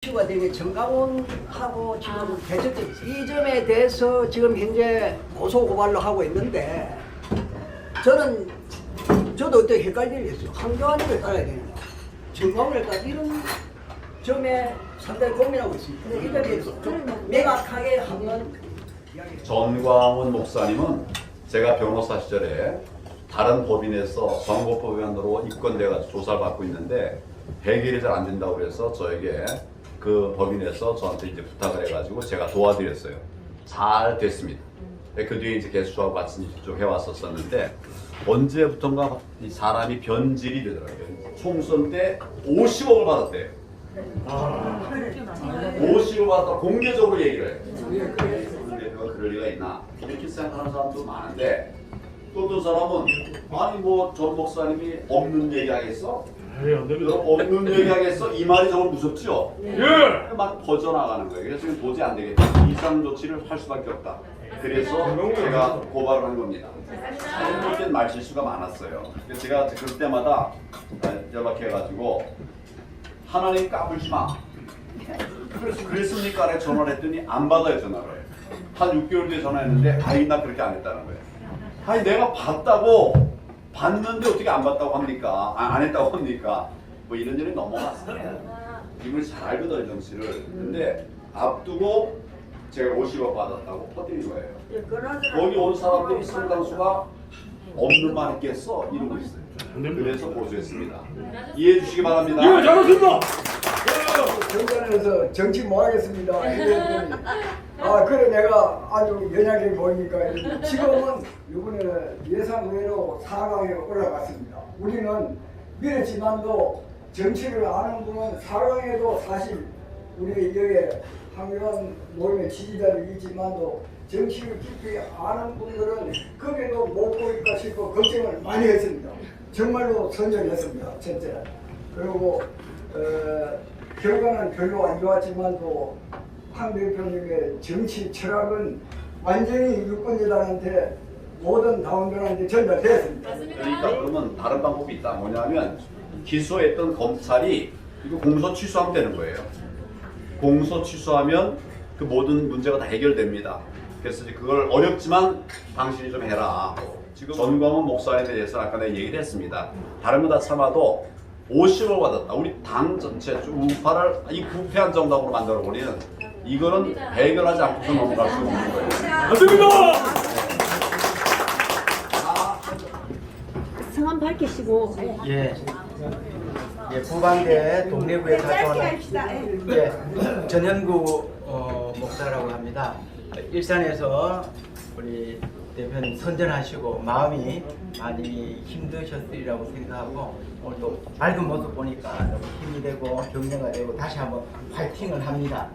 이슈가 되게 정강훈하고 지금 대적적 이 점에 대해서 지금 현재 고소 고발로 하고 있는데 저도 어떻게 헷갈리게 했어요. 황교안을 따라야 되는가 정강훈을 따라 이런 점에 상당히 고민하고 있습니다. 근데 이에 대해서 좀 명확하게 한번 이야기해 주세요. 전광훈 목사님은 제가 변호사 시절에 다른 법인에서 선거법위원으로 입건돼가지고 조사를 받고 있는데 해결이 잘 안 된다고 그래서 저에게 그 법인에서 저한테 이제 부탁을 해가지고 제가 도와드렸어요. 잘 됐습니다. 그 뒤에 이제 개수하고 같이 좀 해왔었는데 언제부턴가 이 사람이 변질이 되더라고요. 총선 때 50억을 받았대요. 50억을 받았다 공개적으로 얘기를 해요. 대표가 그럴 리가 있나 이렇게 생각하는 사람도 많은데 또 어떤 사람은 아니 뭐 전 목사님이 없는 얘기하겠어? 없는 얘기하겠어? 이 말이 정말 무섭죠? 예! 막 퍼져나가는 거예요. 그래서 지금 도저히 안 되겠다. 이상 조치를 할 수밖에 없다. 그래서 제가 고발을 한 겁니다. 잘못된 말 실수가 많았어요. 그래서 제가 그럴 때마다 연락해가지고 하나님 까불지 마. 그랬습니까? 내가 전화를 했더니 안 받아요, 전화를. 한 6개월 뒤에 전화했는데 아이 나 그렇게 안 했다는 거예요. 아니 내가 봤다고 봤는데 어떻게 안 봤다고 합니까? 안 했다고 합니까? 뭐 이런저런 넘어갔어요. 이분이 잘 알거든요, 정치를. 근데 앞두고 제가 50억 받았다고 퍼뜨린 거예요. 거기 온 사람들이 상당수가 없는 말 했겠어? 이러고 있어요. 그래서 고소했습니다. 이해해 주시기 바랍니다. 예, 잘하셨습니다. 정권에서 정치 뭐 하겠습니다. 이랬더니 그래 내가 아주 연약해 보이니까 지금은 이번에 예상 외로 4강에 올라갔습니다. 우리는 밀었지만도 정치를 아는 분은 4강에도 사실 우리 여기 황교안 모임의 지지자들이 있지만도 정치를 깊이 아는 분들은 거기도 못 보일까 싶고 걱정을 많이 했습니다. 정말로 선전했습니다. 첫째. 그리고 결과는 별로 안 좋았지만도 황 대표님의 정치 철학은 완전히 유권자들한테 모든 당원들한테 전달됐습니다. 그러니까 그러면 다른 방법이 있다. 뭐냐면 기소했던 검찰이 이거 공소 취소하면 되는 거예요. 공소 취소하면 그 모든 문제가 다 해결됩니다. 그래서 이제 그걸 어렵지만 당신이 좀 해라. 지금 전광훈 목사님에 대해서 아까 내가 얘기를 했습니다. 다른 거 다 참아도 50억 받았다. 우리 당 전체 우파를 이 부패한 정당으로 만들어버리는 이거는 해결하지 않고서 넘어갈 수 없는 거예요. 맞습니다. 성함 밝히시고. 예, 부방대 동래구에 사소하는 전현구 목사라고 합니다. 일산에서 우리 대표님 선전하시고 마음이 많이 힘드셨으리라고 생각하고 오늘 또 밝은 모습 보니까 너무 힘이 되고 격려가 되고 다시 한번 파이팅을 합니다.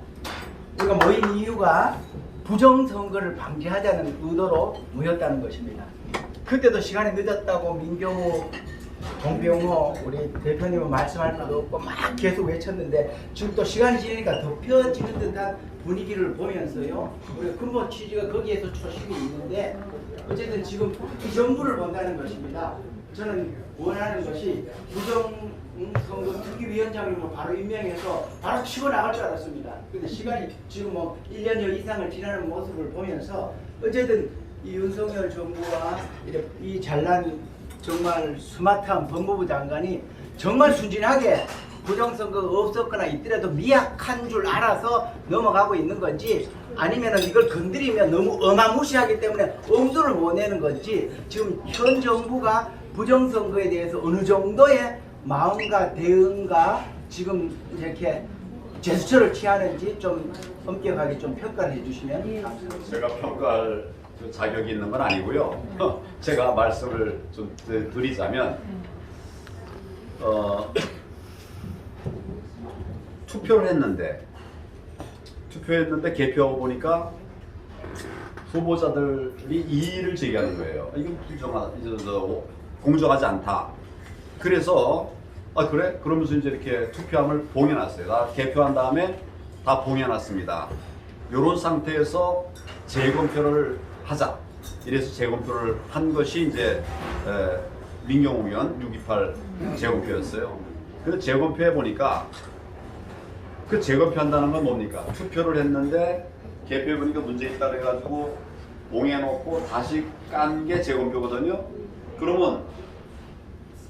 우리가 모인 이유가 부정선거를 방지하자는 의도로 모였다는 것입니다. 그때도 시간이 늦었다고 민경우, 동병호 우리 대표님은 말씀할 것도 없고 막 계속 외쳤는데 지금 또 시간이 지나니까 덮여지는 듯한 분위기를 보면서요. 우리 근본 취지가 거기에서 초심이 있는데 어쨌든 지금 이 정부를 본다는 것입니다. 저는 원하는 것이 부정선거 특위위원장님을 바로 임명해서 바로 치고 나갈 줄 알았습니다. 근데 시간이 지금 뭐 1년여 이상을 지나는 모습을 보면서 어쨌든 이 윤석열 정부와 이 잘난 정말 스마트한 법무부 장관이 정말 순진하게 부정선거가 없었거나 있더라도 미약한 줄 알아서 넘어가고 있는 건지 아니면 이걸 건드리면 너무 어마무시하기 때문에 엄두를 못 내는 건지 지금 현 정부가 부정선거에 대해서 어느 정도의 마음과 대응과 지금 이렇게 제스처를 취하는지 좀 엄격하게 좀 평가를 해주시면 감사합니다. 제가 평가할 자격이 있는 건 아니고요. 제가 말씀을 좀 드리자면 투표를 했는데 개표하고 보니까 후보자들이 이의를 제기하는 거예요. 이건 공정하지 않다. 그래서 그래? 그러면서 이제 이렇게 투표함을 봉해놨어요. 다 개표한 다음에 다 봉해놨습니다. 이런 상태에서 재검표를 하자. 이래서 재검표를 한 것이 이제 민경우 의원 628 재검표였어요. 그래서 재검표해 보니까 그 재검표한다는 건 뭡니까? 투표를 했는데 개표해 보니까 문제 있다 그래가지고 옹해놓고 다시 깐 게 재검표거든요. 그러면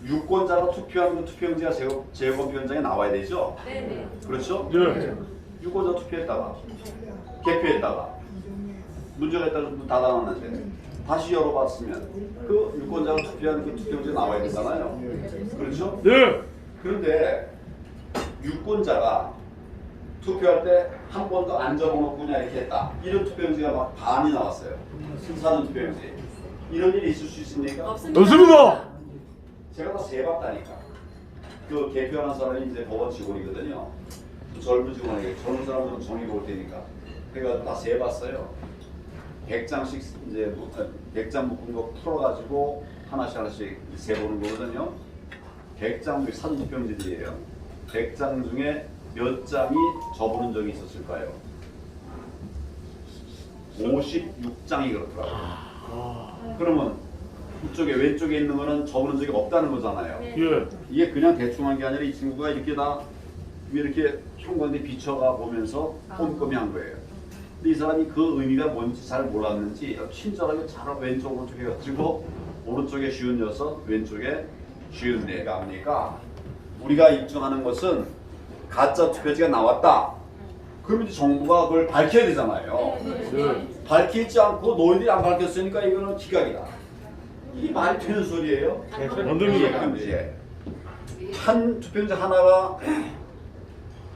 유권자가 투표한 그 투표용지가 재검표 현장에 나와야 되죠? 네네. 그렇죠? 네. 유권자 투표했다가 개표했다가 문제가 있다고 문 닫아놨는데 다시 열어봤으면 그 유권자가 투표한 그 투표용지가 나와야 되잖아요. 그렇죠? 네. 그런데 유권자가 투표할 때 한 번도 안 적어놓고 그냥 이렇게 했다. 이런 투표용지가 막 반이 나왔어요. 사전 투표용지. 이런 일이 있을 수 있습니까? 없습니다. 제가 다 세봤다니까. 그 개표하는 사람이 이제 법원 직원이거든요. 젊은 직원에게 젊은 사람은 정의 볼 테니까. 그래가지고 다 세봤어요. 100장씩 이제 100장 묶은 거 풀어가지고 하나씩 세보는 거거든요. 100장 사전 투표용지들이에요. 100장 중에 몇 장이 접은 적이 있었을까요? 56장이 그렇더라고요. 그러면 이쪽에 왼쪽에 있는 거는 접은 적이 없다는 거잖아요. 예. 이게 그냥 대충 한 게 아니라 이 친구가 이렇게 다 이렇게 형광등 비춰가 보면서 꼼꼼히 한 거예요. 근데 이 사람이 그 의미가 뭔지 잘 몰랐는지 친절하게 잘 왼쪽 오른쪽 해가지고 오른쪽에 56, 왼쪽에 54가 합니까? 우리가 입증하는 것은 가짜 투표지가 나왔다. 그럼 이제 정부가 그걸 밝혀야 되잖아요. 네. 밝히지 않고 너희들이 안 밝혔으니까 이거는 기각이다. 이게 말이 되는 소리예요? 만듭니다. 문제. 한 투표용지 하나가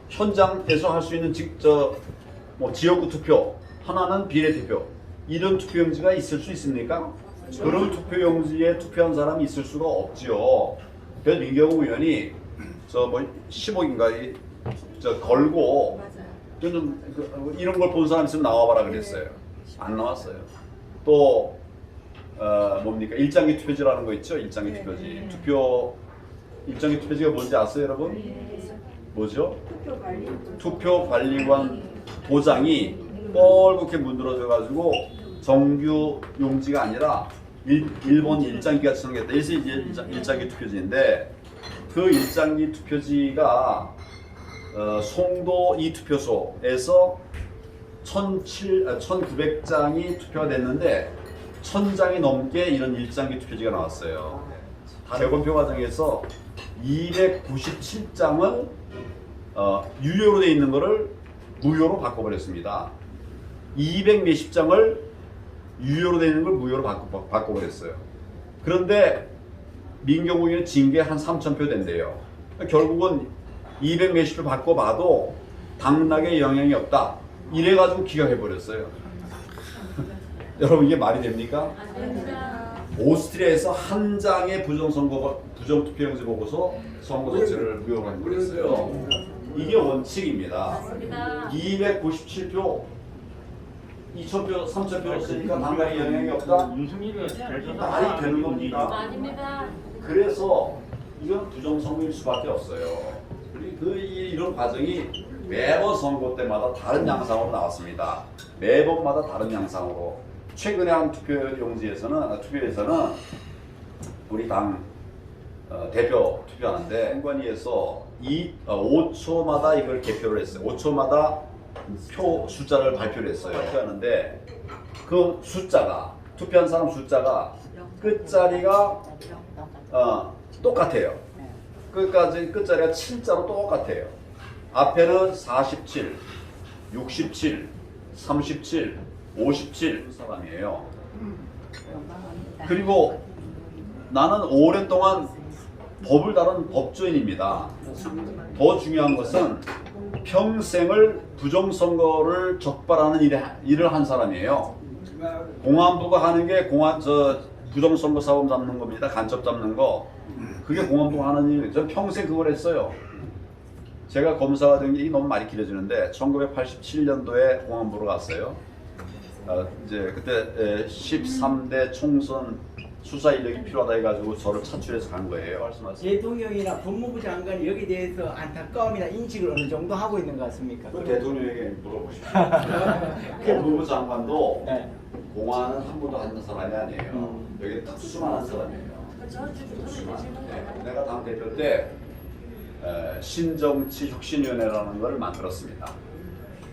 현장에서 할 수 있는 뭐 지역구 투표, 하나는 비례투표. 이런 투표용지가 있을 수 있습니까? 그런 투표용지에 투표한 사람이 있을 수가 없지요. 그래서 민경우 의원이 뭐 10억인가 걸고 이런 걸 본 사람 있으면 나와봐라 그랬어요. 안 나왔어요. 또 뭡니까? 일장기 투표지라는 거 있죠? 일장기 투표지. 일장기 투표지가 뭔지 아세요, 여러분? 뭐죠? 투표관리관 도장이 뻘겋게 문드러져가지고 정규 용지가 아니라 일본 일장기가 쓰는 게 일장기 투표지인데 그 일장기 투표지가 송도 이 투표소에서 1900장이 투표가 됐는데 1000장이 넘게 이런 일장기 투표지가 나왔어요. 재검표 과정에서 297장을 유효로 돼 있는 거를 무효로 바꿔버렸습니다. 200 몇십 장을 유효로 돼 있는 걸 무효로 바꿔버렸어요. 그런데 민경우 의원은 징계 한 3,000표 된대요. 결국은 200 몇십을 바꿔봐도 당락에 영향이 없다. 이래가지고 기각해버렸어요. 여러분 이게 말이 됩니까? 오스트리아에서 한 장의 부정투표용지 보고서 선거 자체를 무효로 해버렸어요. 이게 원칙입니다. 297표, 2,000표, 3,000표 쓰니까 당락에 영향이 없다? 말이 되는 겁니까? 아닙니다. 그래서 이건 부정선거일 수밖에 없어요. 이런 과정이 매번 선거 때마다 다른 양상으로 나왔습니다. 매번마다 다른 양상으로. 최근에 한 투표에서는 우리 당 대표 투표하는데 선관위에서 5초마다 이걸 개표를 했어요. 5초마다 표 숫자를 발표를 했어요. 발표하는데 그 숫자가 투표한 사람 숫자가 끝자리가 똑같아요. 끝자리가 7자로 똑같아요. 앞에는 47, 67, 37, 57 사람이에요. 그리고 나는 오랫동안 법을 다룬 법조인입니다. 더 중요한 것은 평생을 부정선거를 적발하는 일을 한 사람이에요. 공안부가 하는 게 부정선거 사범 잡는 겁니다. 간첩 잡는 거. 그게 공안부가 하는 일이에요. 저는 평생 그걸 했어요. 제가 검사가 된 게 너무 많이 길어지는데 1987년도에 공안부로 갔어요. 이제 그때 13대 총선 수사 인력이 필요하다 해가지고 저를 차출해서 간 거예요. 말씀하세요. 대통령이나 법무부 장관이 여기에 대해서 안타까움이나 인식을 어느 정도 하고 있는 것 같습니까? 그 대통령에게 물어보십시오. 법무부 장관도 네. 공안은 한 번도 하는 사람이 아니에요. 여기 특수만 한 사람이에요. 저 주주 특수만. 내가 당 대표 때 신정치혁신위원회라는 것을 만들었습니다.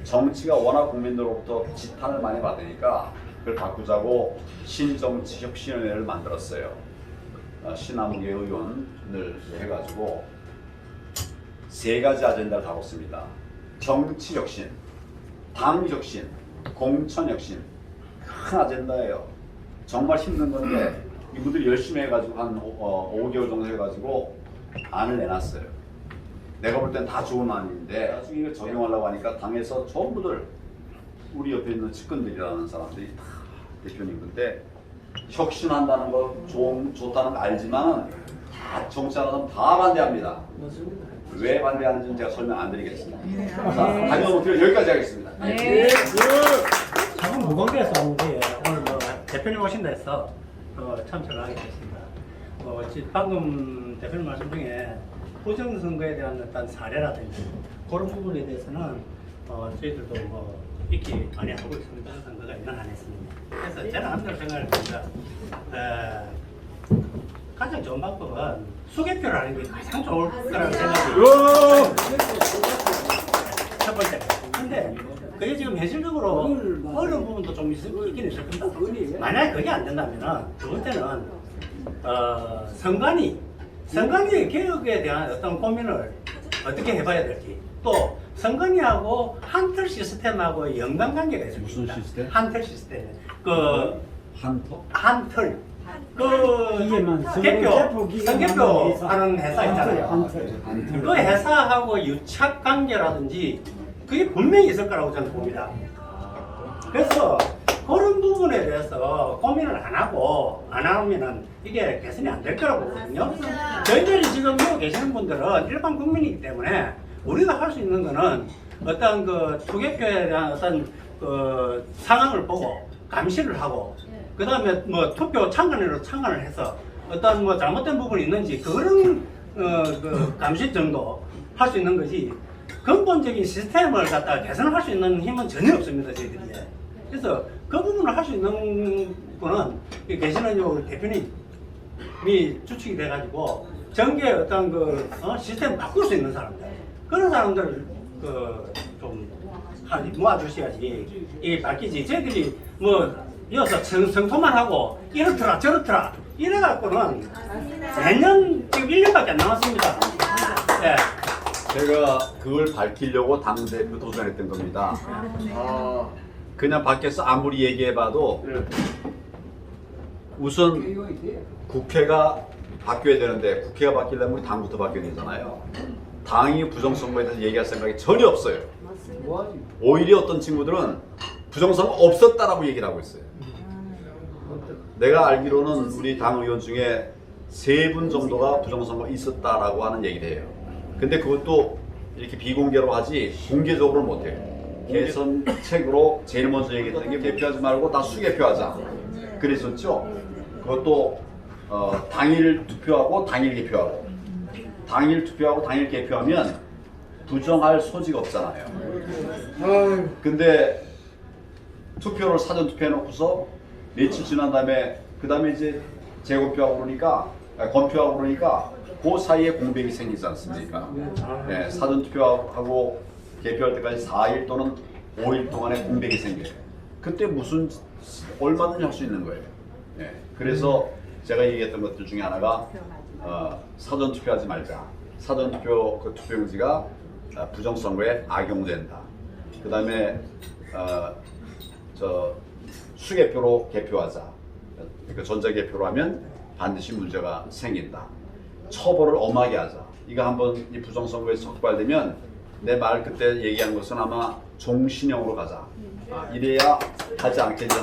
정치가 워낙 국민들로부터 지탄을 많이 받으니까 그걸 바꾸자고 신정치혁신위원회를 만들었어요. 신남욱의 의원을 해가지고 3가지 아젠다를 다뤘습니다. 정치혁신, 당혁신, 공천혁신. 큰 아젠다예요. 정말 힘든 건데 이분들이 열심히 해가지고 한 5개월 정도 해가지고 안을 내놨어요. 내가 볼 땐 다 좋은 안인데 나중에 이걸 적용하려고 하니까 당에서 전부들 우리 옆에 있는 측근들이라는 사람들이 다 대표님 근데 혁신한다는 거 좋다는 거 알지만 다 정치하는 사람 다 반대합니다. 왜 반대하는지는 제가 설명 안 드리겠습니다. 자, 당연 목표 여기까지 하겠습니다. 조금 무거운데서 왔는데 오늘 뭐 대표님 오신다 해서 참석을 하게 됐습니다. 방금 대표님 말씀 중에 부정선거에 대한 어떤 사례라든지 그런 부분에 대해서는 저희들도 뭐 익히 많이 하고 있습니다. 선거가 1년 안 했습니다. 그래서 저는 한대로 생각을 합니다. 가장 좋은 방법은 수개표를 하는 게 가장 좋을 거라고 생각합니다. 첫 번째. 근데 그게 지금 현실적으로 어려운 부분도 좀 있긴 있을 겁니다. 만약에 그게 안 된다면 두 번째는 선관위 개혁에 대한 어떤 고민을 어떻게 해봐야 될지 또 선관위하고 한틀 시스템하고 연관관계가 있습니다. 무슨 시스템? 한틀 시스템. 한틀. 선개표 하는 회사 있잖아요. 그 회사하고 유착 관계라든지 그게 분명히 있을 거라고 저는 봅니다. 그래서 그런 부분에 대해서 고민을 안 하면은 이게 개선이 안 될 거라고 보거든요. 저희들이 지금 여기 계시는 분들은 일반 국민이기 때문에 우리가 할 수 있는 거는 어떤 그 투개표에 대한 어떤 그 상황을 보고 감시를 하고 그 다음에 뭐 투표 참관을 해서 어떤 뭐 잘못된 부분이 있는지 그런 그 감시 정도 할 수 있는 거지 근본적인 시스템을 갖다가 개선할 수 있는 힘은 전혀 없습니다 저희들이. 그래서 그 부분을 할 수 있는 분은 여기 계시는 요 대표님이 주축이 돼가지고 정계의 어떤 그 시스템을 바꿀 수 있는 사람들 그런 사람들을 좀 모아주셔야지 이게 바뀌지. 저희들이 뭐 이어서 성토만 하고 이렇더라 저렇더라 이래갖고는 내년 지금 1년밖에 안 남았습니다. 네. 제가 그걸 밝히려고 당대표 도전했던 겁니다. 그냥 밖에서 아무리 얘기해봐도 우선 국회가 바뀌어야 되는데 국회가 바뀌려면 우리 당부터 바뀌어야 되잖아요. 당이 부정선거에 대해서 얘기할 생각이 전혀 없어요. 오히려 어떤 친구들은 부정선거 없었다라고 얘기를 하고 있어요. 내가 알기로는 우리 당 의원 중에 3분 정도가 부정선거 있었다라고 하는 얘기를 해요. 근데 그것도 이렇게 비공개로 하지 공개적으로 못해요. 개선책으로 제일 먼저 얘기했던 게 개표하지 말고 다 수개표하자 그랬었죠. 그것도 당일 투표하고 당일 개표하고 당일 투표하고 당일 개표하면 부정할 소지가 없잖아요. 근데 투표를 사전 투표해놓고서 며칠 지난 다음에 그 다음에 이제 재검표하고 그러니까 검표하고 그러니까 그 사이에 공백이 생기지 않습니까? 네, 사전 투표하고 개표할 때까지 4일 또는 5일 동안에 공백이 생겨요. 그때 무슨 얼마든지 할 수 있는 거예요. 네, 그래서 제가 얘기했던 것들 중에 하나가 사전 투표하지 말자. 사전 투표 그 투표용지가 부정선거에 악용된다. 그 다음에 수개표로 개표하자. 그러니까 전자개표로 하면 반드시 문제가 생긴다. 처벌을 엄하게 하자. 이거 한번 이 부정선거에 적발되면 내 말 그때 얘기한 것은 아마 종신형으로 가자. 이래야 하지 않겠냐.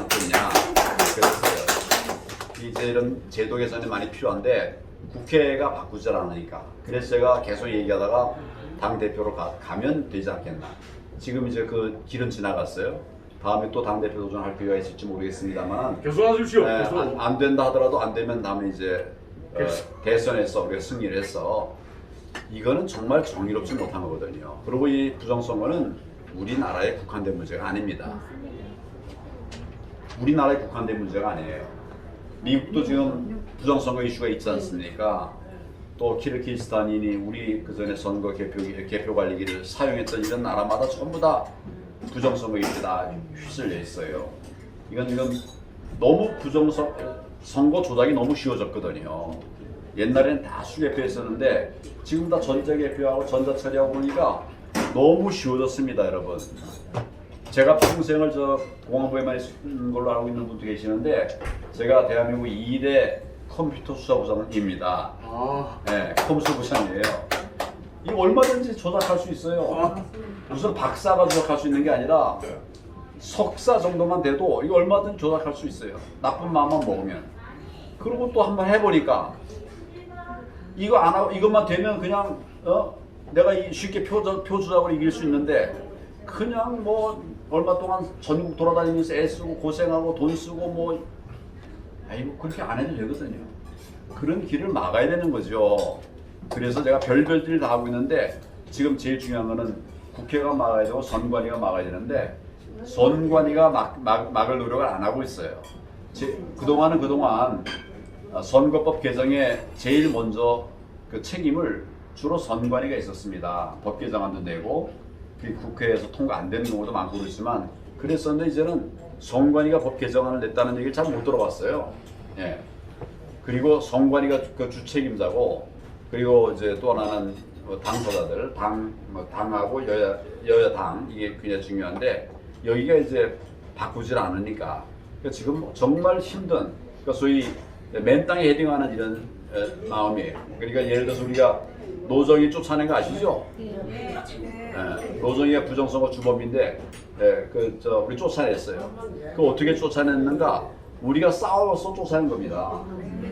그랬어요. 이제 이런 제도 개선이 많이 필요한데 국회가 바꾸지 않으니까. 그래서 제가 계속 얘기하다가 당대표로 가면 되지 않겠나. 지금 이제 그 길은 지나갔어요. 다음에 또 당대표 도전할 필요가 있을지 모르겠습니다만 계속하십시오. 안 된다 하더라도 안 되면 다음에 이제 대선에서 우리가 승리를 해서 이거는 정말 정의롭지 못한 거거든요. 그리고 이 부정선거는 우리나라에 국한된 문제가 아닙니다. 우리나라에 국한된 문제가 아니에요. 미국도 지금 부정선거 이슈가 있지 않습니까? 또 키르기스탄인이 우리 그 전에 선거 개표 관리기를 사용했던 이런 나라마다 전부 다 부정선거 일때 다 휩쓸려 있어요. 이건 너무 선거 조작이 너무 쉬워졌거든요. 옛날에는 다 수개표했었는데 지금 다 전자개표하고 전자처리하고 보니까 너무 쉬워졌습니다, 여러분. 제가 평생을 공안부에만 있는 걸로 알고 있는 분도 계시는데 제가 대한민국 2대 컴퓨터 수사부장입니다. 네, 컴수부장이에요. 이 얼마든지 조작할 수 있어요. 무슨 박사가 조작할 수 있는 게 아니라 석사 정도만 돼도 이거 얼마든지 조작할 수 있어요. 나쁜 마음만 먹으면. 그리고 또 한번 해보니까 이거 안 하고 이것만 되면 그냥 내가 쉽게 표 조작을 이길 수 있는데 그냥 뭐 얼마 동안 전국 돌아다니면서 애쓰고 고생하고 돈 쓰고 뭐 그렇게 안 해도 되거든요. 그런 길을 막아야 되는 거죠. 그래서 제가 별별들을 다 하고 있는데 지금 제일 중요한 거는 국회가 막아야 되고 선관위가 막아야 되는데 선관위가 막을 노력을 안 하고 있어요. 그동안 선거법 개정에 제일 먼저 그 책임을 주로 선관위가 있었습니다. 법 개정안도 내고 국회에서 통과 안 되는 경우도 많고 그렇지만 그랬었는데 이제는 선관위가 법 개정안을 냈다는 얘기를 잘 못 들어봤어요. 예. 그리고 선관위가 그 주책임자고 그리고 이제 또 하나는 당사자들 당하고 여야당 이게 굉장히 중요한데 여기가 이제 바꾸질 않으니까 그러니까 지금 정말 힘든 그러니까 소위 맨 땅에 헤딩하는 이런 마음이에요. 그러니까 예를 들어서 우리가 노정이 쫓아낸 거 아시죠? 노정이가 부정선거 주범인데 우리 쫓아냈어요. 그 어떻게 쫓아냈는가? 우리가 싸워서 쫓아낸 겁니다.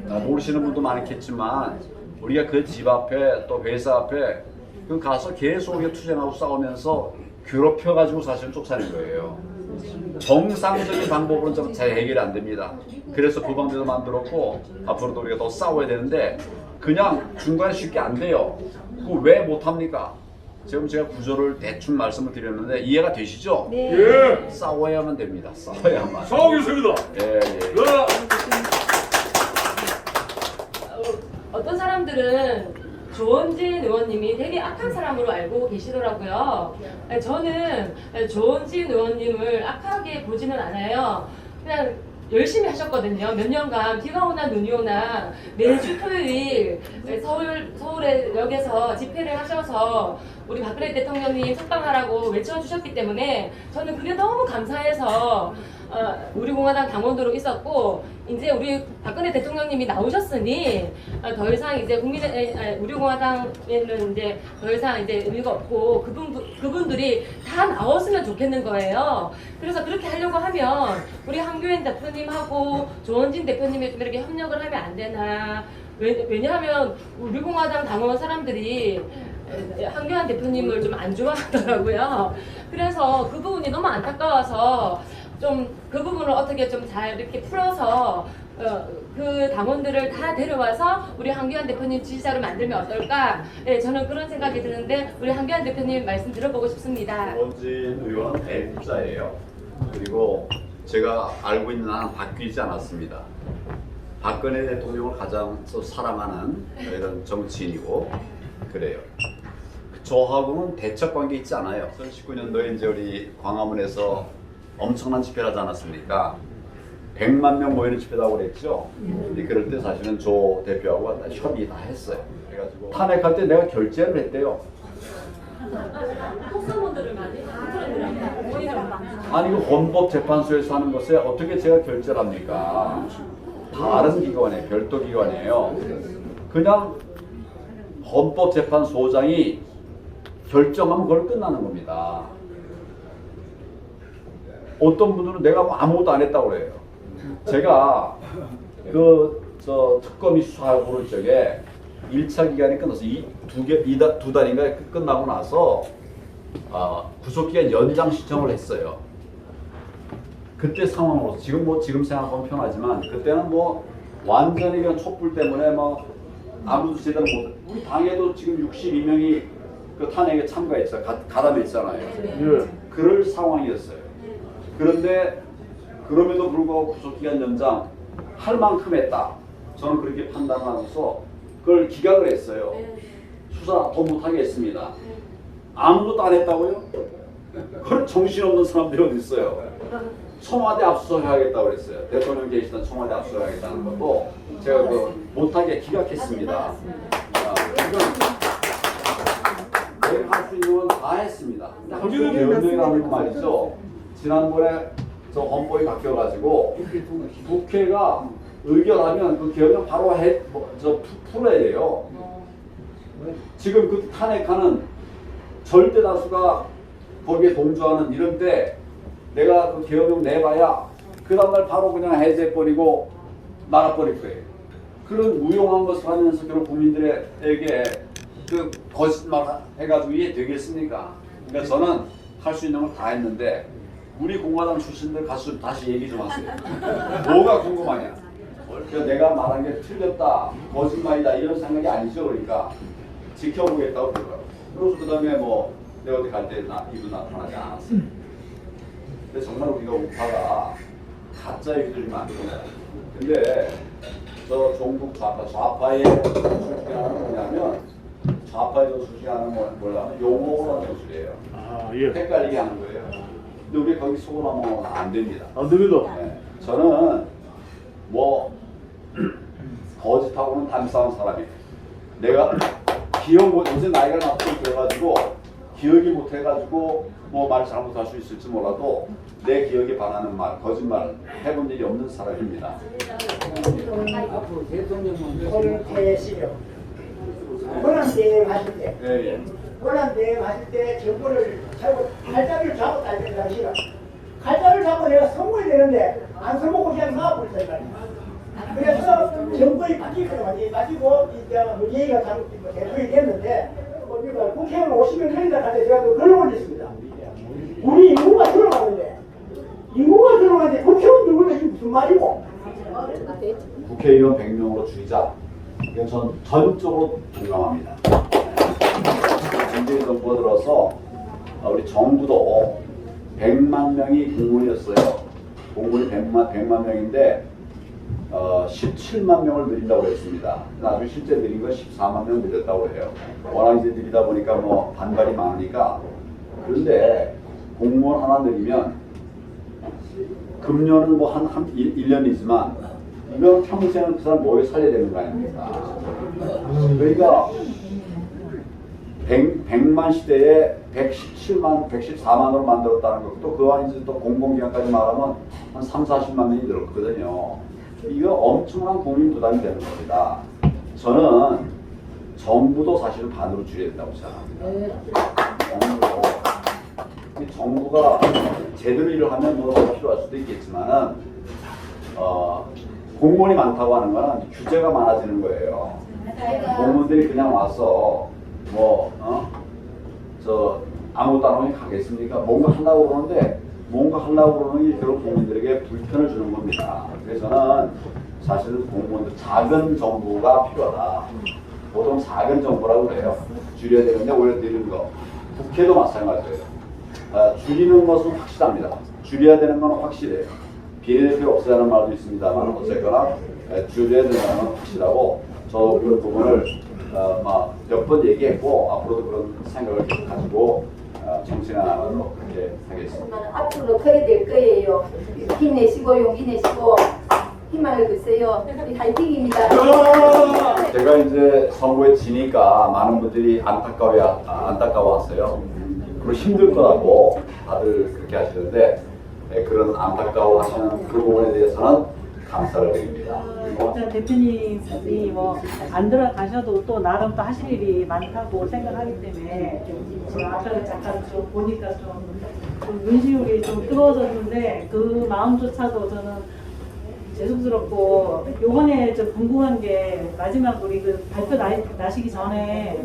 모르시는 분도 많겠지만 우리가 그 집 앞에 또 회사 앞에 그 가서 계속 투쟁하고 싸우면서 괴롭혀가지고 사실 쫓아낸 거예요. 정상적인 방법으로는 잘 해결이 안 됩니다. 그래서 부방대도 만들었고 앞으로도 우리가 더 싸워야 되는데 그냥 중간에 쉽게 안 돼요. 그거 왜 못합니까? 지금 제가 구조를 대충 말씀을 드렸는데 이해가 되시죠? 네. 예. 싸워야만 됩니다. 싸워야만. 싸우겠습니다. 예. 어떤 사람들은 조원진 의원님이 되게 악한 사람으로 알고 계시더라고요. 저는 조원진 의원님을 악하게 보지는 않아요. 그냥 열심히 하셨거든요. 몇 년간 비가 오나 눈이 오나 매주 토요일 서울의 역에서 집회를 하셔서 우리 박근혜 대통령님 석방하라고 외쳐주셨기 때문에 저는 그게 너무 감사해서 우리 공화당 당원으로 있었고 이제 우리 박근혜 대통령님이 나오셨으니 더 이상 이제 우리 공화당에는 이제 더 이상 이제 의미가 없고 그분들이 다 나왔으면 좋겠는 거예요. 그래서 그렇게 하려고 하면 우리 한교엔 대표님하고 조원진 대표님이 좀 이렇게 협력을 하면 안 되나? 왜냐하면 우리 공화당 당원 사람들이 한교안 대표님을 좀 안 좋아하더라고요. 그래서 그 부분이 너무 안타까워서 좀 그 부분을 어떻게 좀 잘 이렇게 풀어서 그 당원들을 다 데려와서 우리 한교안 대표님 지지자로 만들면 어떨까? 네, 저는 그런 생각이 드는데 우리 한교안 대표님 말씀 들어보고 싶습니다. 조원진 의원은 대국자예요. 그리고 제가 알고 있는 한 바뀌지 않았습니다. 박근혜 대통령을 가장 사랑하는 이런 정치인이고 그래요. 저하고는 대척 관계 있지 않아요. 2019년도에 이제 우리 광화문에서 엄청난 집회를 하지 않았습니까? 100만 명 모이는 집회라고 그랬죠. 근데 그럴 때 사실은 조 대표하고 협의 다 했어요. 그래가지고 탄핵할 때 내가 결재를 했대요. 속사분들을 많이 아니 그 헌법재판소에서 하는 것에 어떻게 제가 결재를 합니까? 다른 기관에 별도 기관이에요. 그냥 헌법재판소장이 결정하면 그걸 끝나는 겁니다. 어떤 분들은 내가 뭐 아무것도 안 했다고 그래요. 제가 특검이 수사하고 그럴 적에 1차 기간이 끝나서 두 달인가 끝나고 나서 구속기간 연장 신청을 했어요. 그때 상황으로서 지금 생각하면 편하지만 그때는 뭐 완전히 그냥 촛불 때문에 뭐 아무도 제대로 못. 우리 당에도 지금 62명이 그 탄핵에 참가했어요. 가담했잖아요. 예. 그럴 상황이었어요. 그런데 그럼에도 불구하고 구속기간 연장 할 만큼 했다. 저는 그렇게 판단하고서 그걸 기각을 했어요. 수사 더 못하게 했습니다. 아무것도 안 했다고요? 그걸 정신없는 사람들이 어디 있어요? 청와대 압수수색하겠다고 그랬어요. 대통령 계시던 청와대 압수수색하겠다는 것도 제가 그 못하게 기각했습니다. 내가 할 수 있는 건 다 했습니다. 개헌회라는 거 말이죠. 지난번에 저 헌법이 바뀌어가지고 국회가 의결하면 그 개헌을 바로 풀어야 돼요. 지금 그 탄핵하는 절대 다수가 거기에 동조하는 이런 때 내가 그 개헌령 내봐야 그 다음날 바로 그냥 해제해버리고 나가버릴 거예요. 그런 무용한 것을 하면서 결국 국민들에게 그 거짓말 해가지고 이게 되겠습니까? 그러니까 저는 할 수 있는 걸 다 했는데 우리 공화당 출신들 가서 다시 얘기 좀 하세요. 뭐가 궁금하냐? 그러니까 내가 말한 게 틀렸다, 거짓말이다 이런 생각이 아니죠. 그러니까 지켜보겠다고 그러더라고요. 그래서 그 다음에 뭐 내가 어디 갈 때 이분 나타나지 않았어요. 근데 정말 우리가 우파가 가짜 얘기들이 많습니다. 근데 저 종북 좌파의 주장하는 뭐냐면 좌파의 주장하는 뭐냐면 용어로 하는 소리예요. 아, 예. 헷갈리게 하는 거예요. 근데 우리 거기 속으로 안 됩니다. 안 됩니다. 네. 저는 뭐 거짓하고는 담싸운 사람이에요. 내가 기억 못, 요새 나이가 나쁘고 그래가지고 기억이 못해가지고 뭐 말 잘못할 수 있을지 몰라도 내 기억에 반하는 말, 거짓말 해본 일이 없는 사람입니다. 앞으로 대통령은 패시려. 호남 대회 하실 때, 예, 예. 호남 대회 하실 때 정권을 차고 갈다리를 잡고 달리는 당시라. 갈다리를 잡고 내가 선거해야 되는데 안 선거고 그냥 나와버렸다 이 말이야. 그래서 정권이 바뀌거든요. 가지고 이제 문재인이가 대통령이 됐는데 우리가 국회의원 50명 된다 할 때 제가 글을 올렸습니다. 우리 인구가 들어가는데 국회의원 누구는 이게 무슨 말이고? 국회의원 100명으로 줄이자. 이건 전 전적으로 동감합니다. 문재인 정부가 들어서 우리 정부도 100만 명이 공무원이었어요. 공무원이 100만 명인데 17만 명을 늘린다고 했습니다. 나중에 실제 늘린 건 14만 명 늘렸다고 해요. 워낙 이제 늘리다 보니까 뭐 반발이 많으니까. 그런데 공무원 하나 늘리면 금년은 뭐 한 1년이지만 이건 평생은 그 사람 뭐에 살려야 되는 거 아닙니까? 그러니까 100만 시대에 117만, 114만으로 만들었다는 것도 그와 이제 또 공공기관까지 말하면 한 3, 40만 명이 늘었거든요. 이거 엄청난 국민 부담이 되는 겁니다. 저는 정부도 사실은 반으로 줄여야 된다고 생각합니다. 정부가 제대로 일을 하면 뭐 더 필요할 수도 있겠지만은 공무원이 많다고 하는 거는 규제가 많아지는 거예요. 공무원들이 그냥 와서 아무것도 안 하면 가겠습니까? 뭔가 하려고 그러는데 뭔가 하려고 그러는 게 결국 국민들에게 불편을 주는 겁니다. 그래서 저는 사실은 공무원들 작은 정부가 필요하다. 보통 작은 정부라고 그래요. 줄여야 되는데 오히려 늘리는 거. 국회도 마찬가지예요. 줄이는 것은 확실합니다. 줄여야 되는 건 확실해요. 비례대표 없애자는 말도 있습니다만 어쨌거나 줄여야 되는 건 확실하고 저 그런 부분을 몇 번 얘기했고 앞으로도 그런 생각을 가지고 정치가 나가도록 그렇게 하겠습니다. 앞으로 그래 될 거예요. 힘내시고 용기 내시고 희망을 주세요. 화이팅입니다. 제가 이제 선거에 지니까 많은 분들이 안타까워왔어요. 그리고 힘들 거라고 다들 그렇게 하시는데 그런 안타까워하시는 그 부분에 대해서는 감사를 드립니다. 대표님이 뭐 안 들어가셔도 또 나름 또 하실 일이 많다고 생각하기 때문에 아까 잠깐 좀 보니까 좀 눈시울이 좀 뜨거워졌는데 그 마음조차도 저는 죄송스럽고 요번에 좀 궁금한 게 마지막 우리 그 발표 나시기 전에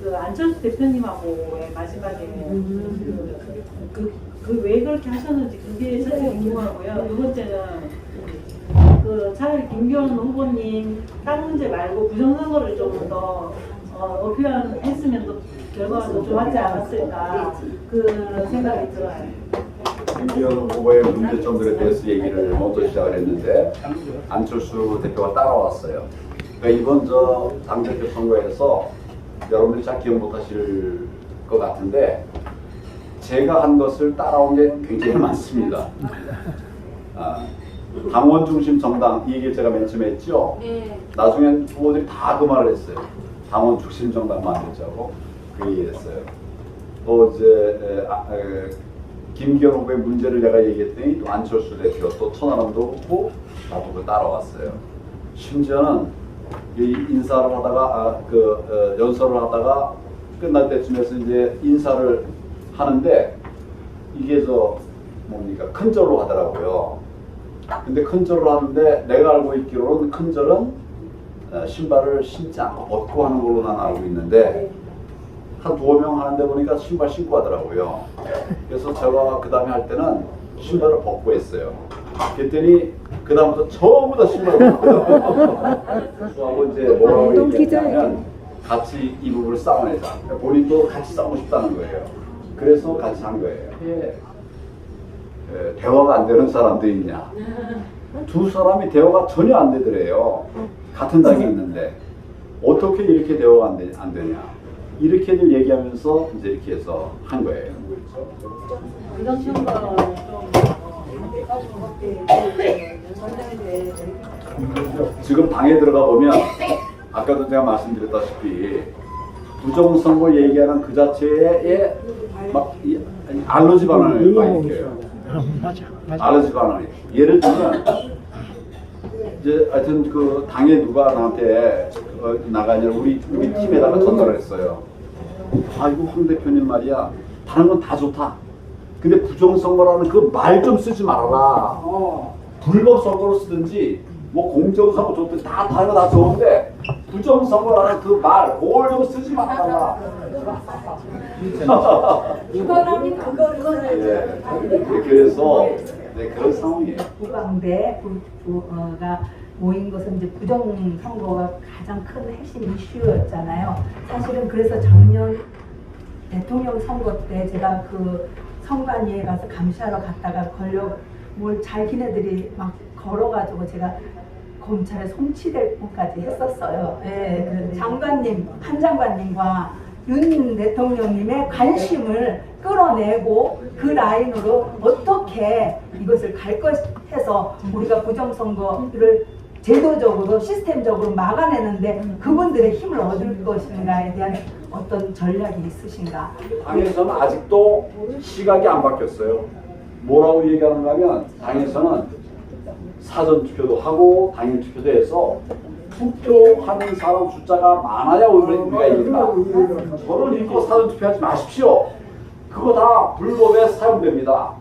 그 안철수 대표님하고의 마지막에 왜 그렇게 하셨는지 그게 첫째 궁금하고요. 두 번째는 그 차라리 김기현 후보님 다른 문제 말고 부정선거를 좀 더 어필했으면 또 결과가 더 좋았지 않았을까 그런 생각이 들어요. 김기현 후보의 문제점들에 대해서 얘기를 먼저 시작을 했는데 안철수 대표가 따라왔어요. 그러니까 이번 저 당대표 선거에서 여러분들이 잘 기억 못하실 것 같은데 제가 한 것을 따라온 게 굉장히 많습니다. 당원 중심 정당 이 얘기를 제가 맨 처음에 했죠. 네. 나중엔 후보들이 다 그 말을 했어요. 당원 중심 정당 만들자고 그 얘기를 했어요. 또 이제 김기현 후보의 문제를 내가 얘기했더니 또 안철수 대표 또 천하람도 후보 나도 그 따라왔어요. 심지어는 이 인사를 하다가 연설을 하다가 끝날 때쯤에서 이제 인사를 하는데 이게 저 뭡니까 큰절로 하더라고요. 근데 큰절을 하는데 내가 알고 있기로는 큰절은 신발을 신지 않고 벗고 하는 걸로 난 알고 있는데 한 두어 명 하는데 보니까 신발 신고 하더라고요. 그래서 제가 그 다음에 할 때는 신발을 벗고 했어요. 그랬더니 그 다음부터 전부 다 신발을 벗고요. 하고 이제 뭐라고 얘기했냐면 같이 이 부분을 싸워내자. 본인도 같이 싸우고 싶다는 거예요. 그래서 같이 한 거예요. 대화가 안 되는 사람도 있냐? 두 사람이 대화가 전혀 안 되더래요. 같은 당에 있는데 어떻게 이렇게 대화가 안 되냐? 이렇게들 얘기하면서 이제 이렇게 해서 한 거예요. 이런 시험과 지금 당에 들어가 보면 아까도 제가 말씀드렸다시피 부정선거 얘기하는 그 자체에 막 알러지 반응을 많이 느껴요. 알러지 반응이. 예를 들면 이제 하여튼 그 당에 누가 나한테 나가냐 우리 팀에다가 전달을 했어요. 아 이거 황 대표님 말이야 다른 건 다 좋다. 근데 부정선거라는 그 말 좀 쓰지 말아라. 불법 선거로 쓰든지 뭐 공정선거 좋든지 다 다른 거 다 좋은데 부정선거라는 그 말 그걸 좀 쓰지 말아라. 그래서 네, 그런 상황이에요. 부강대가 모인 것은 이제 부정선거가 가장 큰 핵심 이슈였잖아요. 사실은 그래서 작년 대통령 선거 때 제가 그 선관위에 가서 감시하러 갔다가 뭘 자기네들이 막 걸어가지고 제가 검찰에 송치될 것까지 했었어요. 예, 그 장관님, 한 장관님과 윤 대통령님의 관심을 끌어내고 그 라인으로 어떻게 이것을 갈 것 해서 우리가 부정선거를 제도적으로 시스템적으로 막아내는데 그분들의 힘을 얻을 것인가에 대한 어떤 전략이 있으신가? 당에서는 아직도 시각이 안 바뀌었어요. 뭐라고 얘기하는가 하면 당에서는 사전투표도 하고 당일투표도 해서 투표하는 사람 숫자가 많아야 우리가 이긴다. 저를 믿고 사전투표하지 마십시오. 그거 다 불법에 사용됩니다.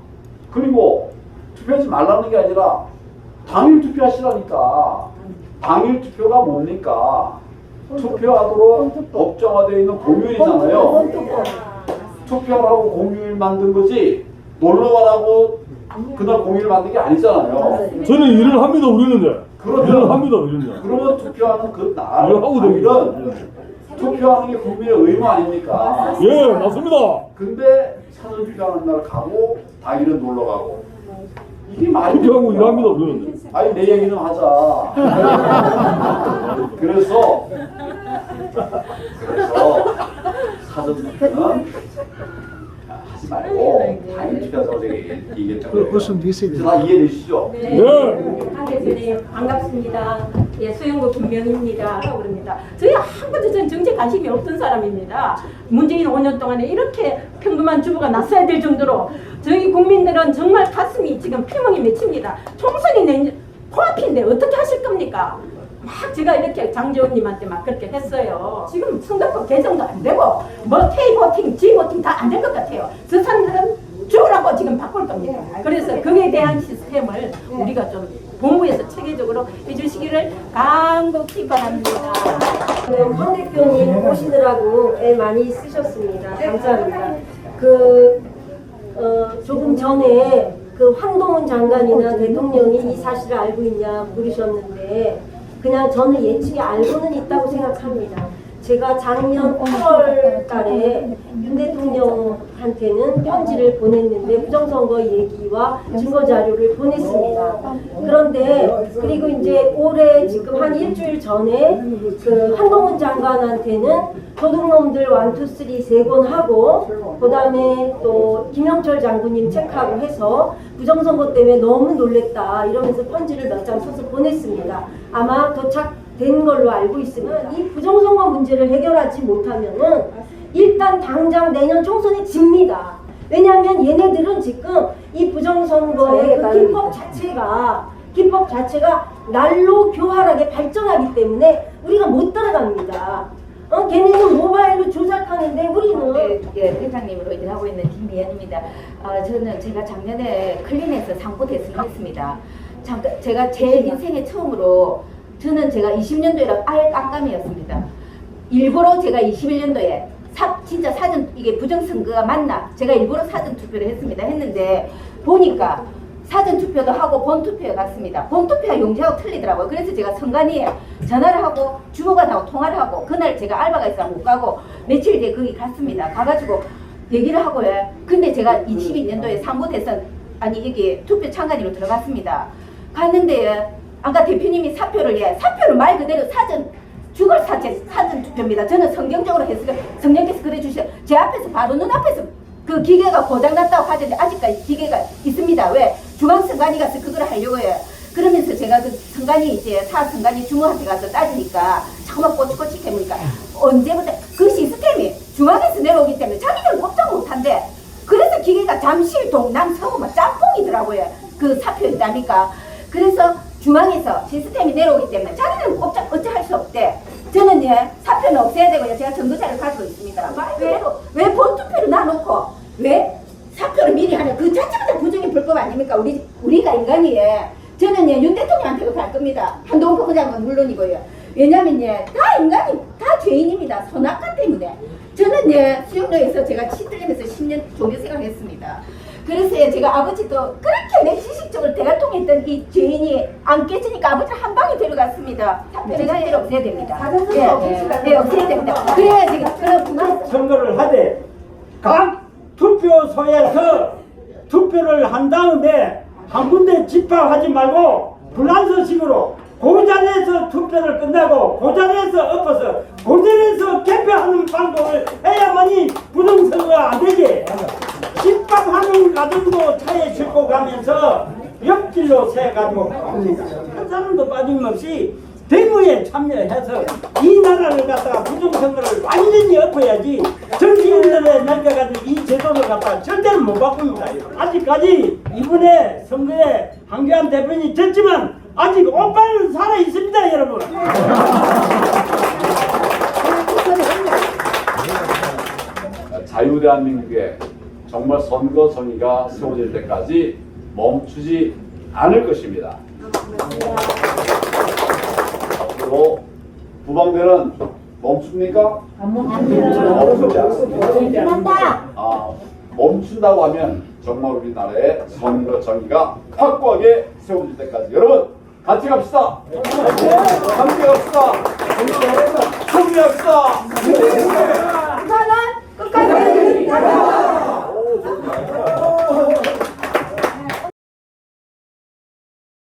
그리고 투표하지 말라는 게 아니라 당일 투표하시라니까. 당일 투표가 뭡니까? 투표하도록 법정화되어 있는 공휴일이잖아요. 투표하라고 공휴일 만든 거지 놀러 가라고 그날 공휴일 만든 게 아니잖아요. 저는 일을 합니다, 우리는요. 일을 합니다, 우리는요. 그러면 투표하는 그 날, 일을 하고 당일은 투표하는 게 국민의 의무 아닙니까? 예, 맞습니다. 근데 사전 투표하는 날 가고 당일은 놀러 가고 이게 말이 투표하고 됩니까? 일합니다, 우리는. 아니 내 얘기 좀 하자. 그래서 사전 투표는 하지 말고 당일 투표하자고 제가 얘기했던 거예요. 다 이해되시죠? 네. 한 대표님 반갑습니다. 예, 수영구 김명희입니다. 라고 그럽니다. 저희 아무것도 전 정치에 관심이 없던 사람입니다. 문재인 5년 동안에 이렇게 평범한 주부가 났어야 될 정도로 저희 국민들은 정말 가슴이 지금 피멍이 맺힙니다. 총선이 코앞인데 어떻게 하실 겁니까? 막 제가 이렇게 장재원님한테 막 그렇게 했어요. 지금 선거법 개정도 안 되고 뭐 K보팅, G보팅 다 안 될 것 같아요. 저 사람들은 죽으라고 지금 바꿀 겁니다. 그래서 그에 대한 시스템을 우리가 좀 본부에서 체계적으로 해주시기를 간곡히 바랍니다. 황 대표님 오시느라고 애 많이 쓰셨습니다. 감사합니다. 조금 전에 그 황동훈 장관이나 대통령이 이 사실을 알고 있냐 물으셨는데 그냥 저는 예측이 알고는 있다고 생각합니다. 제가 작년 8월 달에 윤 대통령 한테는 편지를 보냈는데 부정선거 얘기와 증거 자료를 보냈습니다. 그런데 그리고 이제 올해 지금 한 일주일 전에 그 한동훈 장관한테는 도둑놈들 1, 2, 3 3권 하고 그 다음에 또 김영철 장군님 책하고 해서 부정선거 때문에 너무 놀랬다 이러면서 편지를 몇 장 써서 보냈습니다. 아마 도착된 걸로 알고 있습니다. 이 부정선거 문제를 해결하지 못하면은 일단 당장 내년 총선에 집니다. 왜냐하면 얘네들은 지금 이 부정선거의 그 기법 자체가 날로 교활하게 발전하기 때문에 우리가 못 따라갑니다. 걔네는 모바일로 조작하는데 우리는 회장님으로 일을 하고 있는 김미연입니다. 저는 제가 작년에 클린에서 상부 대승했습니다. 제가 제 인생에 처음으로 저는 제가 20년도에라 아예 깜깜이었습니다. 일부러 제가 21년도에 진짜 사전 이게 부정선거가 맞나 제가 일부러 사전 투표를 했는데 보니까 사전 투표도 하고 본투표에 갔습니다. 본투표와 용지하고 틀리더라고요. 그래서 제가 선관위에 전화를 하고 주무관하고 통화를 하고 그날 제가 알바가 있어서 못 가고 며칠 뒤에 거기 갔습니다. 가가지고 얘기를 하고요. 근데 제가 22년도에 상부 대선 여기 투표 참관인으로 들어갔습니다. 갔는데 아까 대표님이 사표를 말 그대로 죽을 사전 투표입니다. 저는 성경적으로 했으니까 성령께서 그래 주셔. 제 앞에서 바로 눈앞에서 그 기계가 고장났다고 하던데 아직까지 기계가 있습니다. 왜? 중앙선관위 가서 그걸 하려고 해요. 그러면서 제가 그 선관위 이제 사선관위 주무한테 가서 따지니까 자꾸만 꼬치꼬치 캐물니까 언제부터 그 시스템이 중앙에서 내려오기 때문에 자기들은 꼼짝 못한대. 그래서 기계가 잠실 동남 서구 막 짬뽕이더라고요. 그 사표 있다니까. 그래서 중앙에서 시스템이 내려오기 때문에 자기들은 꼼짝 어찌 할 수 없대. 저는 사표는 없애야 되고요. 제가 정도자를 가지고 있습니다. 왜 본투표를 놔놓고 왜 사표를 미리 하냐. 그 자체가 부정의 불법 아닙니까? 우리가 인간이 저는 윤 대통령한테도 갈 겁니다. 한동훈 법무장관 물론이고요. 왜냐면 다 인간이 다 죄인입니다. 선악관 때문에. 저는 수영로에서 제가 시들리면서 10년 종교생활을 했습니다. 그래서 제가 아버지도 그렇게 내 지식적으로 대가통했던 이 죄인이 안 깨지니까 아버지를 한 방에 데려갔습니다. 제가 때려 없애야 됩니다. 없애야 됩니다. 그래야 지금 그런 선거를 하되 각 투표소에서 투표를 한 다음에 한 군데 집합하지 말고 불란서식으로 그 자리에서 투표를 끝나고 그 자리에서 엎어서 그 자리에서 개표하는 방법을 해야만이 부정선거가 안 되지. 집합하는 과정도 차에 싣고 가면서 옆길로 세가지고 한 사람도 빠짐없이 대무에 참여해서 이 나라를 갖다가 부정선거를 완전히 엎어야지 정치인들의 날겨가지고 이 제도를 갖다가 절대로 못 바꿉니다. 아직까지 이번에 선거에 한교안 대표님이 졌지만 아직 오빠는 살아 있습니다, 여러분. 자유대한민국에 정말 선거 정의가 세워질 때까지 멈추지 않을 것입니다. 앞으로 부방대는 멈춥니까? 멈추지 않습니다. 멈춘다고 하면 정말 우리나라의 선거 정의가 확고하게 세워질 때까지 여러분 같이 갑시다. 함께 갑시다. 승리합시다.